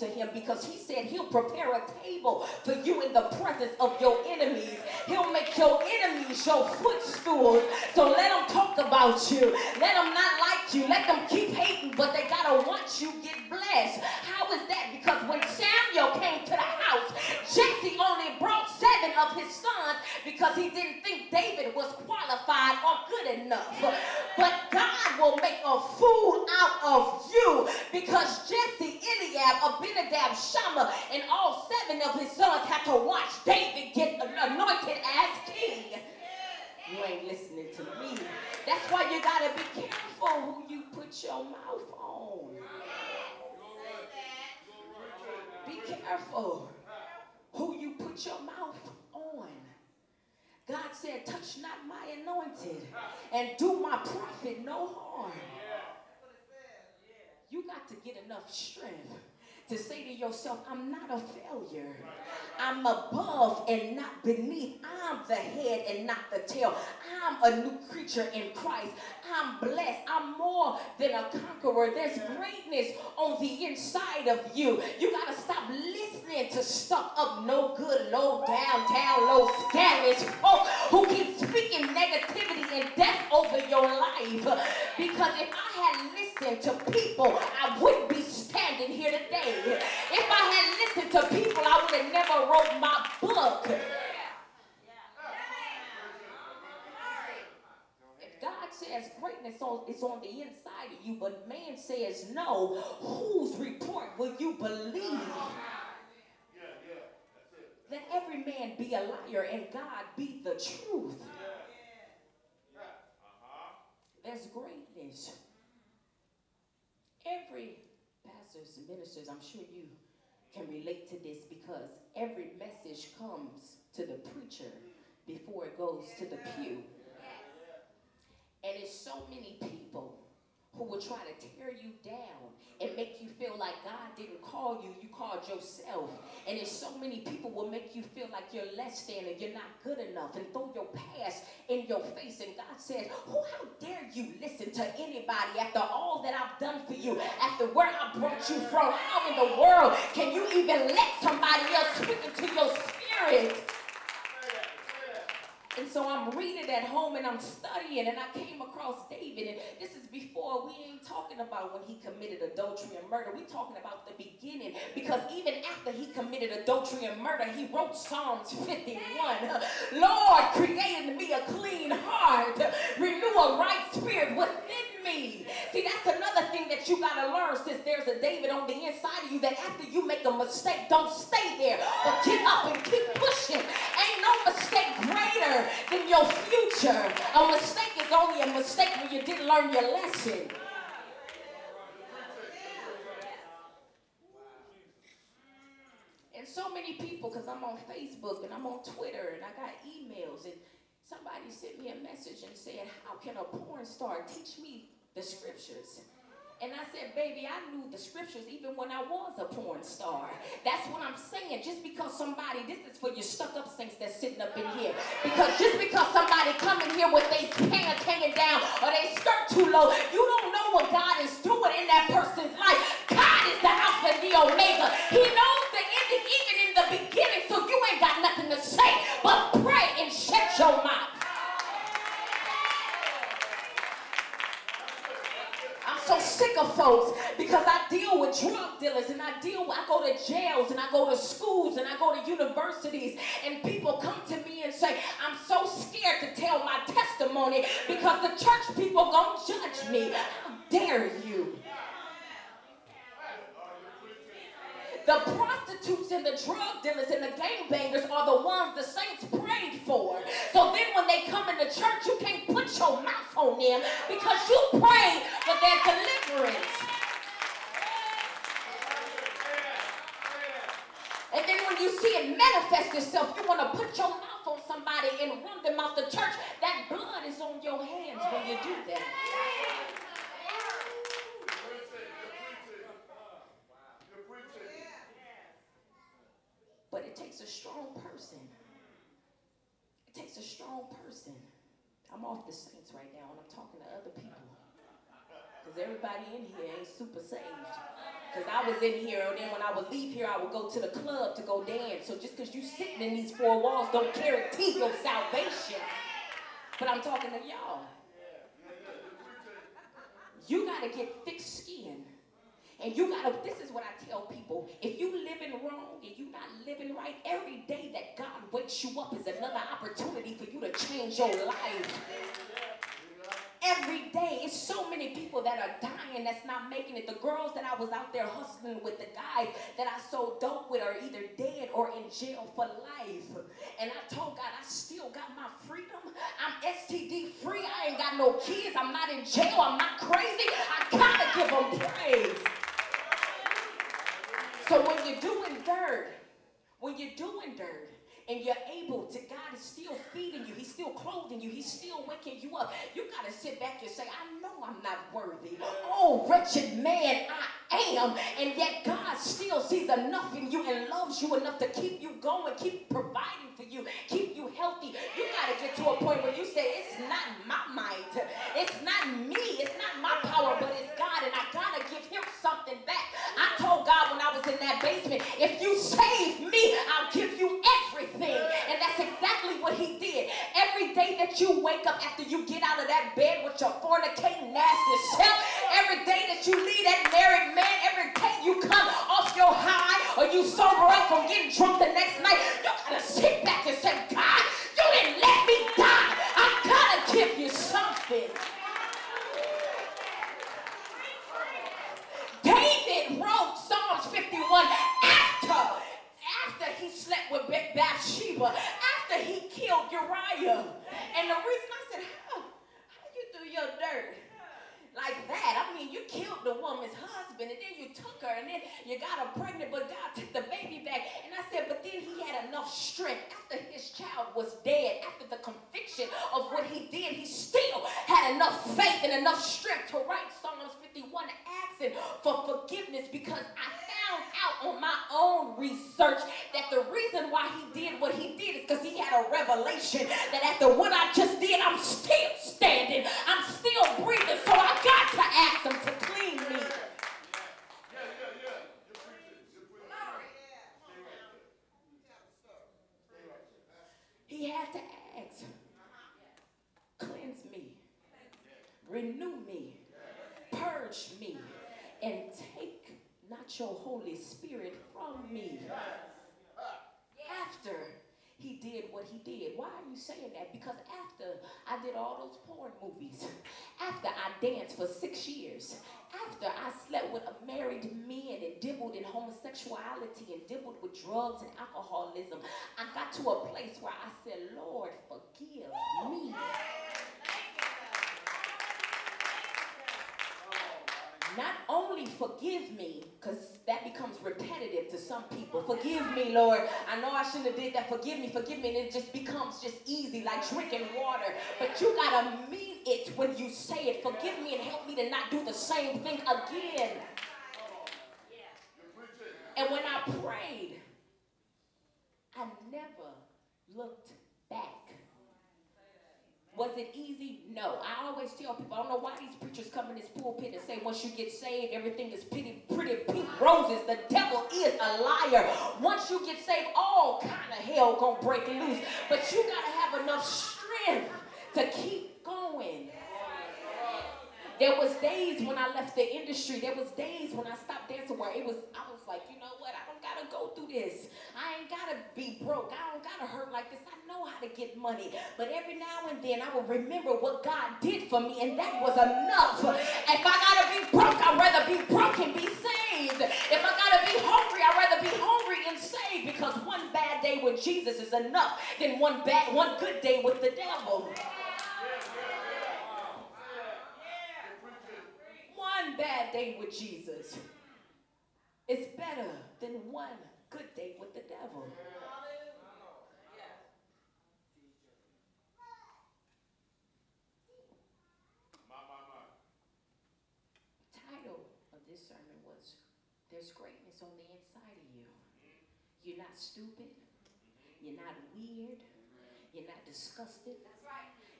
to him, because he said he'll prepare a table for you in the presence of your enemies. He'll make your enemies your footstools. So let them talk about you. Let them not like you. Let them keep hating, but they gotta watch you get blessed. How is that? Because when Samuel came to the house, Jesse only brought 7 of his sons because he didn't think David was qualified or good enough. But God will make a fool out of you, because Jesse, Eliab, Abinadab, Shammah, and all 7 of his sons had to watch David get anointed as king. You ain't listening to me. That's why you gotta be careful who you put your mouth on. Be careful who you put your mouth on. God said, touch not my anointed and do my prophet no harm. You got to get enough strength to say to yourself, I'm not a failure. I'm above and not beneath. I'm the head and not the tail. I'm a new creature in Christ. I'm blessed. I'm more than a conqueror. There's greatness on the inside of you. You got to stop listening to stuck up, no good, low down, low scandalous folk who keep speaking negativity and death over your life. Because if I had listened to people, I wouldn't be standing here today. If I had listened to people, I would have never wrote my book. If God says greatness is on the inside of you, but man says no, whose report will you believe? Let every man be a liar and God be the truth. There's greatness. Every pastors and ministers, I'm sure you can relate to this, because every message comes to the preacher before it goes to the pew. And it's so many people who will try to tear you down and make you feel like God didn't call you, you called yourself. And it's so many people will make you feel like you're less than and you're not good enough, and throw your past in your face. And God says, how dare you listen to anybody after all that I've done for you, after where I brought you from? How in the world can you even let somebody else speak into your spirit? And so I'm reading at home and I'm studying, and I came across David, and this is before, we ain't talking about when he committed adultery and murder. We're talking about the beginning, because even after he committed adultery and murder, he wrote Psalms 51. Lord, create in me a clean heart, renew a right spirit within me. See, that's another thing that you got to learn, since there's a David on the inside of you, that after you make a mistake, don't stay there, but get up and keep pushing. Ain't no mistake greater than your future. A mistake is only a mistake when you didn't learn your lesson. And so many people, because I'm on Facebook and I'm on Twitter and I got emails, and somebody sent me a message and said, how can a porn star teach me the scriptures? And I said, baby, I knew the scriptures even when I was a porn star. That's what I'm saying. Just because somebody, this is for your stuck-up saints that's sitting up in here. Because just because somebody come in here with their pants hanging down or their skirt too low, you don't know what God is doing in that person's life. God is the Alpha and the Omega. He knows the ending even in the beginning, so you ain't got nothing to say but pray and shut your mouth. So sick of folks, because I deal with drug dealers, and I go to jails, and I go to schools, and I go to universities, and people come to me and say, I'm so scared to tell my testimony because the church people gonna judge me. How dare you? The prostitutes and the drug dealers and the gangbangers are the ones the saints prayed for. So then when they come into church, you can't put your mouth on them because you prayed for their deliverance. And then when you see it manifest itself, you want to put your mouth on somebody and run them out the church. That blood is on your hands when you do that. But it takes a strong person. It takes a strong person. I'm off the saints right now, and I'm talking to other people, because everybody in here ain't super saved. Because I was in here, and then when I would leave here, I would go to the club to go dance. So just because you sitting in these four walls don't guarantee your salvation. But I'm talking to y'all. You got to get thick skin. And you got to, this is what I tell people. If you living wrong and you not living right, every day that God wakes you up is another opportunity for you to change your life. Every day, it's so many people that are dying that's not making it. The girls that I was out there hustling with, the guys that I sold dope with are either dead or in jail for life. And I told God, I still got my freedom. I'm STD free. I ain't got no kids. I'm not in jail. I'm not crazy. I gotta give them praise. So when you're doing dirt, and you're able to, God is still feeding you. He's still clothing you. He's still waking you up. You got to sit back and say, I know I'm not worthy. Oh, wretched man I am. And yet God still sees enough in you and loves you enough to keep you going, keep providing for you, keep you healthy. You got to get to a point where you say, it's not my might. It's not me. It's not my power, but it's God. And I got to give him something back. I told God when I was in that basement, if you save me, I'll give you everything. And that's exactly what he did. Every day that you wake up after you get out of that bed with your fornicating nasty self, every day that you leave that married man, every day you come off your high or you sober up from getting drunk the next night, you gotta sit back and say, God, you didn't let me die. I gotta give you something. David wrote Psalms 51 after he slept with Bathsheba, after he killed Uriah. And the reason I said, how you do your dirt like that? I mean, you killed the woman's husband, and then you took her, and then you got her pregnant, but God took the baby back. And I said, but then he had enough strength after his child was dead, after the conviction of what he did, he still had enough faith and enough strength to write Psalms 51 asking for forgiveness, because I found out on my own research that the reason why he did what he did is because he had a revelation that after what I just did, I'm still standing, I'm still breathing, so I got to ask him to clean me. He had to ask, cleanse me, renew me, purge me, and take not your Holy Spirit from me. After he did what he did. Why are you saying that? Because after I did all those porn movies, after I danced for 6 years, after I slept with a married man and dabbled in homosexuality and dabbled with drugs and alcoholism, I got to a place where I said, Lord, forgive me. Not only forgive me, because that becomes repetitive to some people. Forgive me, Lord. I know I shouldn't have did that. Forgive me, and it just becomes just easy, like drinking water. But you got to mean it when you say it. Forgive me and help me to not do the same thing again. And when I prayed, I never looked back. Was it easy? No. I always tell people, I don't know why these preachers come in this pulpit and say once you get saved, everything is pretty pink roses. The devil is a liar. Once you get saved, all kind of hell gonna break loose. But you gotta have enough strength to keep going. There was days when I left the industry. There was days when I stopped dancing where I was like, you know what? I don't gotta go through this. I ain't gotta be broke. I don't gotta hurt like this. I know how to get money. But every now and then I will remember what God did for me, and that was enough. If I gotta be broke, I'd rather be broke and be saved. If I gotta be hungry, I'd rather be hungry and saved, because one bad day with Jesus is enough than one good day with the devil. One bad day with Jesus is better than one good day with the devil. Title of this sermon was, There's Greatness on the Inside of You. You're not stupid. You're not weird. You're not disgusted.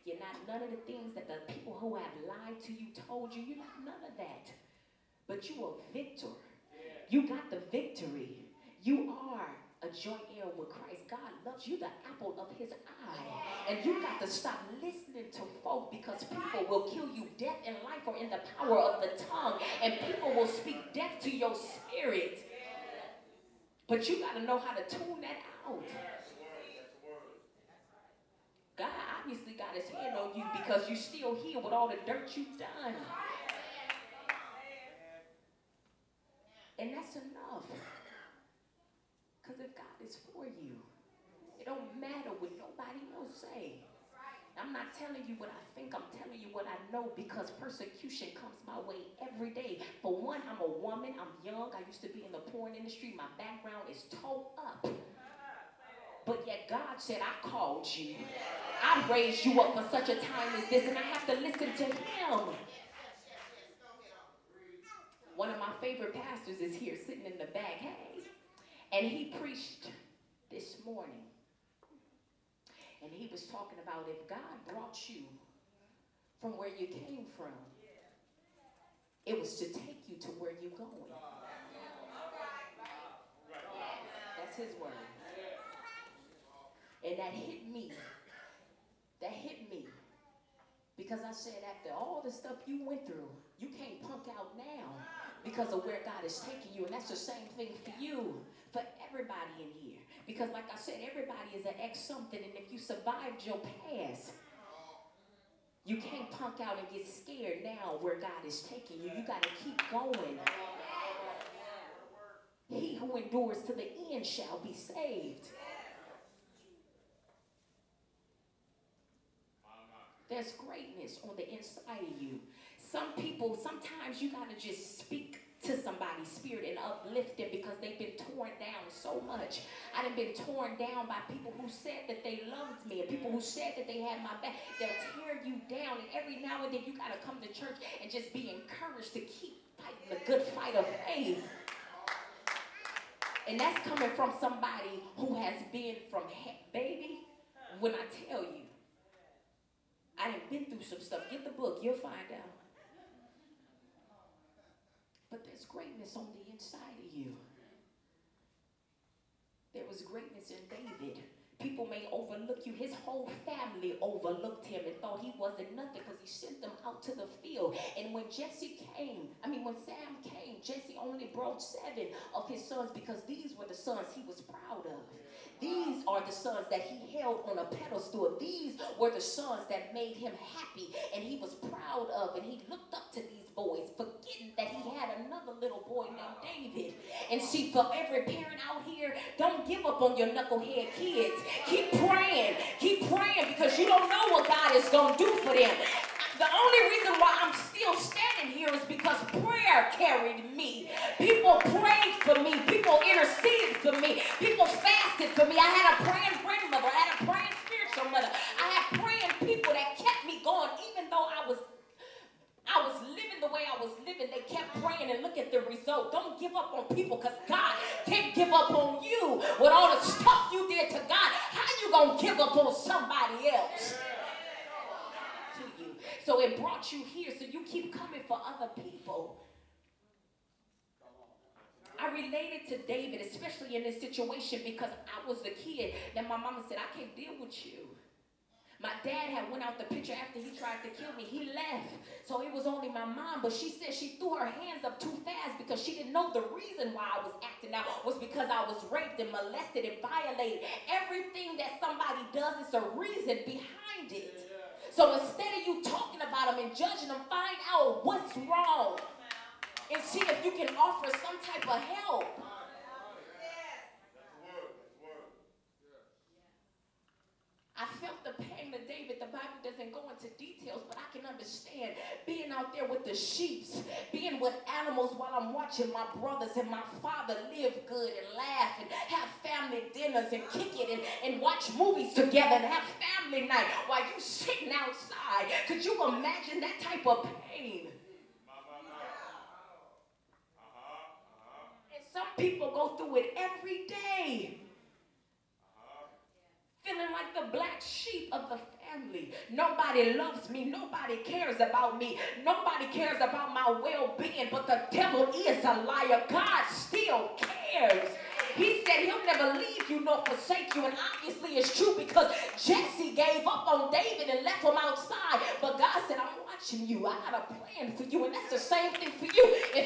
You're not none of the things that the people who have lied to you told you. You're not none of that. But you are a victor. You got the victory. You are a joint heir with Christ. God loves you, the apple of his eye. And you got to stop listening to folk, because people will kill you. Death and life are in the power of the tongue. And people will speak death to your spirit. But you got to know how to tune that out. God obviously got his hand on you because you're still here with all the dirt you've done. And that's enough. Because if God is for you, it don't matter what nobody else say. I'm not telling you what I think, I'm telling you what I know, because persecution comes my way every day. For one, I'm a woman, I'm young, I used to be in the porn industry, my background is toe up. But yet God said, I called you. I raised you up for such a time as this, and I have to listen to him. One of my favorite pastors is here sitting in the back, hey. And he preached this morning. And he was talking about if God brought you from where you came from, it was to take you to where you're going. That's his word. And that hit me. That hit me. Because I said, after all the stuff you went through, you can't punk out now because of where God is taking you. And that's the same thing for you, for everybody in here. Because like I said, everybody is an ex-something. And if you survived your past, you can't punk out and get scared now where God is taking you. You got to keep going. He who endures to the end shall be saved. There's greatness on the inside of you. Some people, sometimes you got to just speak to somebody's spirit and uplift them because they've been torn down so much. I done been torn down by people who said that they loved me and people who said that they had my back. They'll tear you down, and every now and then you got to come to church and just be encouraged to keep fighting the good fight of faith. And that's coming from somebody who has been from heck, baby. When I tell you, I done been through some stuff. Get the book, you'll find out. But there's greatness on the inside of you. There was greatness in David. People may overlook you. His whole family overlooked him and thought he wasn't nothing because he sent them out to the field. And when Sam came, Jesse only brought 7 of his sons because these were the sons he was proud of. These are the sons that he held on a pedestal. These were the sons that made him happy and he was proud of. And he looked up to these boys, forgetting that he had another little boy named David. And see, for every parent out here, don't give up on your knucklehead kids. Keep praying because you don't know what God is going to do for them. The only reason why I'm still standing here is because prayer carried me. People prayed for me. People interceded for me. People fasted for me. I had a praying grandmother. I had a praying spiritual mother. I had praying people that kept me going even though I was living the way I was living. They kept praying, and look at the result. Don't give up on people because God can't give up on you. With all the stuff you did to God, how you going to give up on somebody else? To you. So it brought you here, so you keep coming for other people. I related to David, especially in this situation, because I was the kid that my mama said, I can't deal with you. My dad had went out the picture after he tried to kill me. He left. So it was only my mom. But she said she threw her hands up too fast because she didn't know the reason why I was acting out was because I was raped and molested and violated. Everything that somebody does is a reason behind it. So instead of you talking about them and judging them, find out what's wrong. And see if you can offer some type of help. I felt the pain of David. The Bible doesn't go into details, but I can understand being out there with the sheep, being with animals while I'm watching my brothers and my father live good and laugh and have family dinners and kick it and watch movies together and have family night while you sitting outside. Could you imagine that type of pain? And some people go through it every day. Feeling like the black sheep of the family. Nobody loves me. Nobody cares about me. Nobody cares about my well-being. But the devil is a liar. God still cares. He said he'll never leave you nor forsake you. And obviously it's true, because Jesse gave up on David and left him outside. But God said, I'm watching you. I got a plan for you. And that's the same thing for you. If